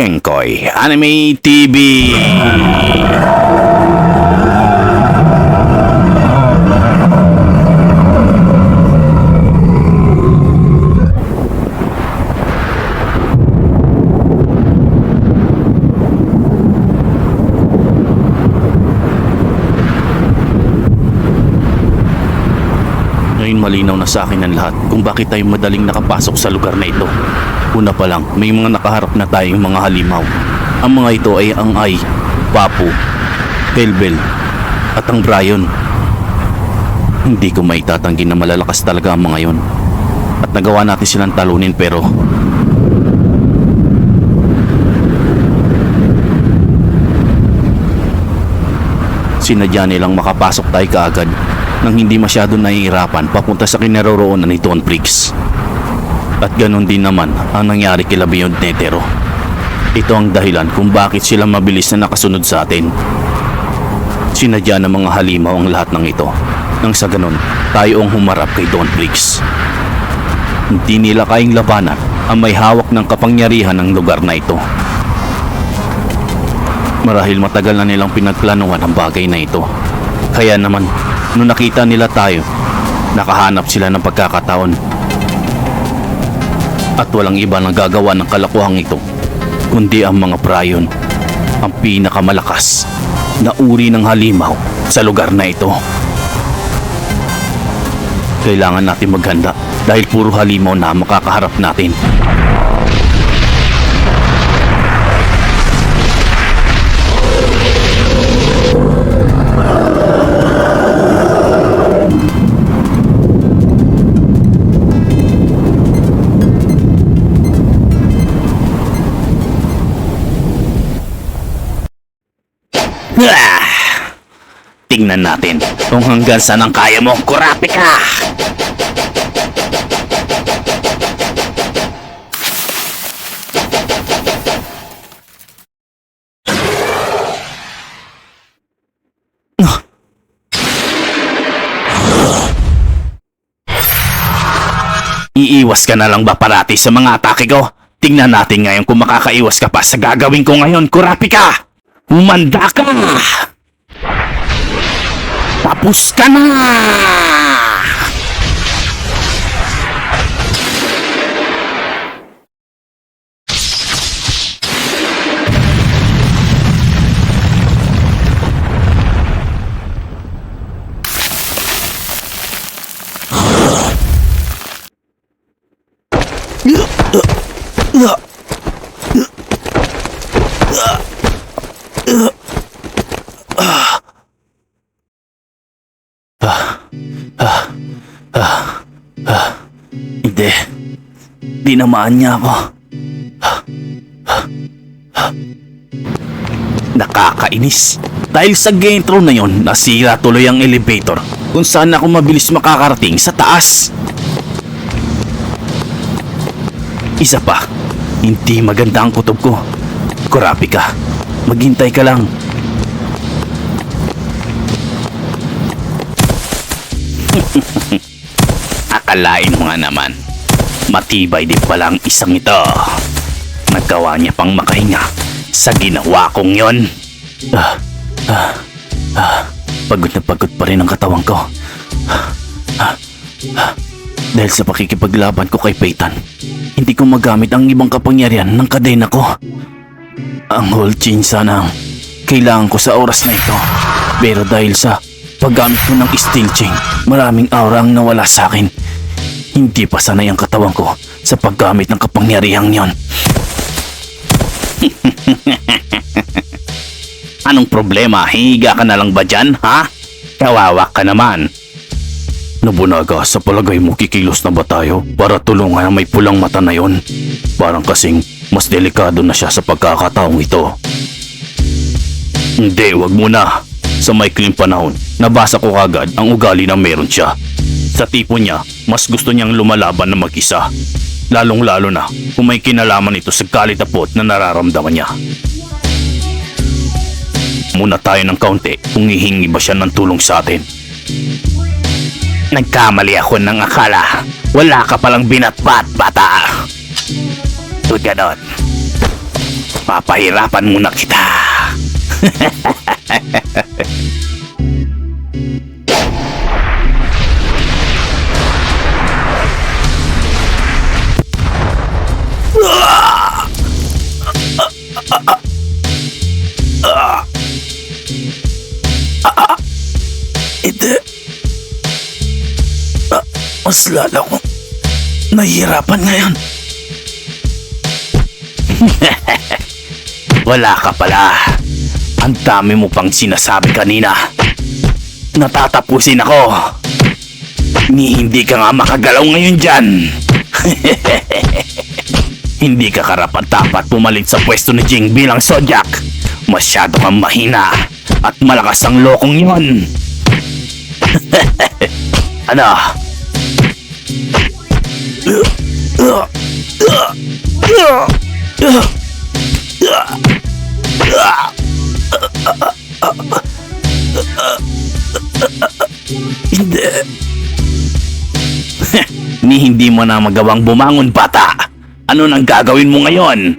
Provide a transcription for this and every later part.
Engkoy Anime TV. Ngayon malinaw na sa akin ang lahat kung bakit tayo madaling nakapasok sa lugar na ito. Una pa lang, may mga nakaharap na tayong mga halimaw. Ang mga ito ay ang Ai, Papu, Belbel, at ang Brian. Hindi ko maitatanggi na malalakas talaga ang mga yon. At nagawa natin silang talunin pero sinadya nilang makapasok tayo kaagad nang hindi masyado nahihirapan papunta sa kinaroroonan ni Don Briggs. At ganon din naman ang nangyari kila Beyond Netero. Ito ang dahilan kung bakit sila mabilis na nakasunod sa atin. Sinadya ng mga halimaw ang lahat ng ito nang sa ganon tayo ang humarap kay Don Briggs. Hindi nila kayang labanan ang may hawak ng kapangyarihan ng lugar na ito. Marahil matagal na nilang pinagplanuhan ang bagay na ito. Kaya naman, nung nakita nila tayo, nakahanap sila ng pagkakataon. At walang iba na gagawa ng kalokohang ito, kundi ang mga Brian, ang pinakamalakas na uri ng halimaw sa lugar na ito. Kailangan natin maghanda dahil puro halimaw na makakaharap natin. Tingnan natin kung hanggang saan ang kaya mo, Kurapika! Iiwas ka na lang ba parati sa mga atake ko? Tingnan natin ngayon kung makakaiwas ka pa sa gagawin ko ngayon, Kurapika! Umanda ka! Tapos ka na! Hindi namaan niya ako. Nakakainis. Dahil sa gentro na yon, nasira tuloy ang elevator kung saan ako mabilis makakarating sa taas. Isa pa, hindi maganda ang kutob ko. Kurapika, maghintay ka lang. Akalain mo nga naman, matibay din pala ang isang ito. Naggawa niya pang makahinga sa ginawa kong yon. Pagod na pagod pa rin ang katawan ko. Dahil sa pakikipaglaban ko kay Peyton, hindi ko magamit ang ibang kapangyarihan ng kadena ko. Ang whole chain sana ang kailangan ko sa oras na ito. Pero dahil sa paggamit ko ng steel chain, maraming aura ang nawala sa akin. Hindi pa sanay ang katawan ko sa paggamit ng kapangyarihang yon. Anong problema? Higa ka na lang ba dyan, ha? Kawawa ka naman. Nobunaga, sa palagay mo kikilos na ba tayo para tulungan ang may pulang mata na yon? Parang kasing mas delikado na siya sa pagkakataong ito. Hindi, wag muna. Sa maikling panahon, nabasa ko kagad ang ugali na meron siya. Sa tipo niya, mas gusto niyang lumalaban na mag-isa. Lalong-lalo na kung may kinalaman ito sa kalitapot na nararamdaman niya. Muna tayo ng kaunti kung hihingi ba siya ng tulong sa atin. Nagkamali ako ng akala. Wala ka palang binatbat, bata. Huwag ganon. Papahirapan muna kita. Hindi. Mas lalo akong nahihirapan ngayon. Wala ka pala. Ang dami mo pang sinasabi kanina. Natatapusin ako. Hindi ka nga makagalaw ngayon dyan. Hindi ka karapat-dapat pumalit sa pwesto ni Jing bilang Zodiac. Masyado kang mahina at malakas ang lokong yon. Ano? Hindi. Hindi mo na magawang bumangon, bata. Ano nang gagawin mo ngayon?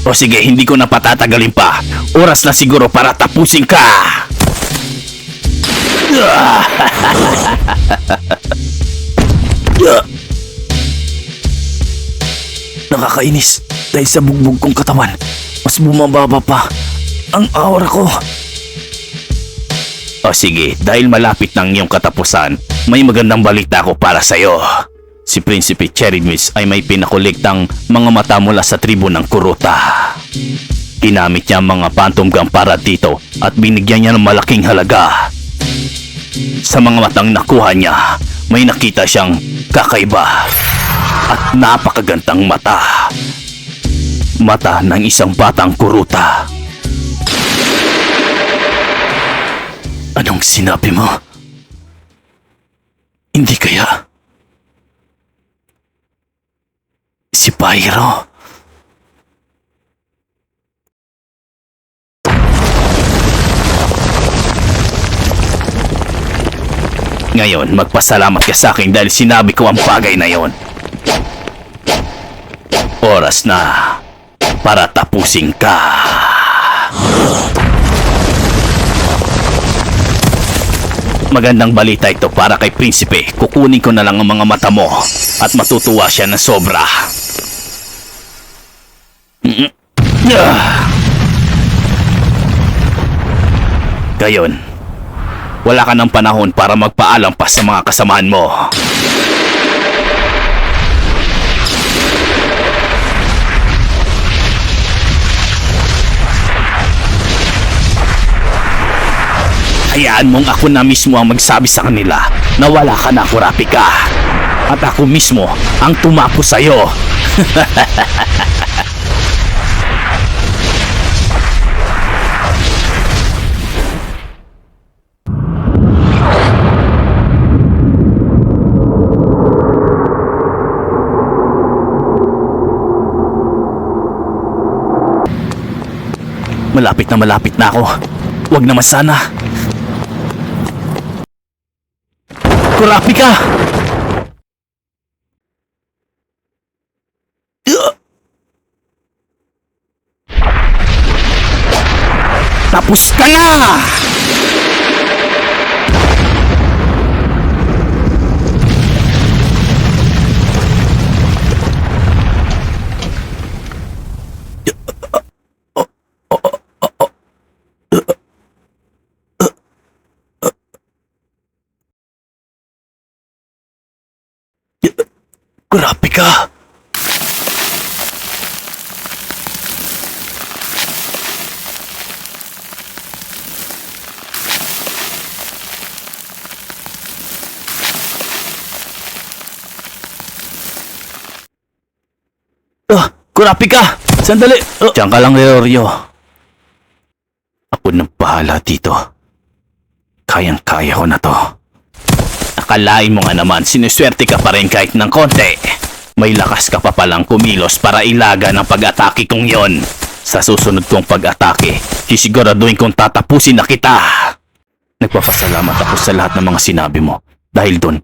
O sige, hindi ko na patatagalin pa. Oras na siguro para tapusin ka. Nakakainis. Dahil sa bugbog kong katawan, mas bumababa pa ang aura ko. O sige, dahil malapit ng iyong katapusan, may magandang balita ko para sa'yo. Si Prinsipe Cherrymis ay may pinakolektang mga mata mula sa tribo ng Kuruta. Ginamit niya ang mga phantom gum para dito at binigyan niya ng malaking halaga. Sa mga matang nakuha niya, may nakita siyang kakaiba at napakagandang mata. Mata ng isang batang Kuruta. Anong sinabi mo? Hindi kaya si Pyro? Ngayon, magpasalamat ka sa akin dahil sinabi ko ang bagay na yon. Oras na para tapusin ka. Magandang balita ito para kay Prinsipe. Kukunin ko na lang ang mga mata mo at matutuwa siya ng sobra. Gayon, wala ka ng panahon para magpaalam pa sa mga kasamahan mo. Hayaan mong ako na mismo ang magsabi sa kanila na wala ka na, Kurapika. At ako mismo ang tumapo sa'yo. Malapit na ako. Huwag naman sana. Kurapika! Tapos ka na! Kurapika! Kurapika! Sandali! Diyan ka lang, Leorio. Ako nang bahala dito. Kayang-kaya ko na to. Akalain mo nga naman, sinuswerte ka pa rin kahit ng konti. May lakas ka pa palang kumilos para ilaga ng pag-atake kong yon. Sa susunod kong pag-atake, sisiguraduhin kong tatapusin na kita. Nagpapasalamat ako sa lahat ng mga sinabi mo. Dahil doon,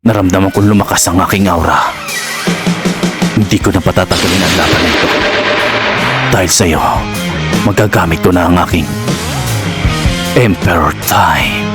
naramdaman kong lumakas ang aking aura. Hindi ko na patatagalin ang laban na ito. Dahil sa'yo, magagamit ko na ang aking Emperor Time.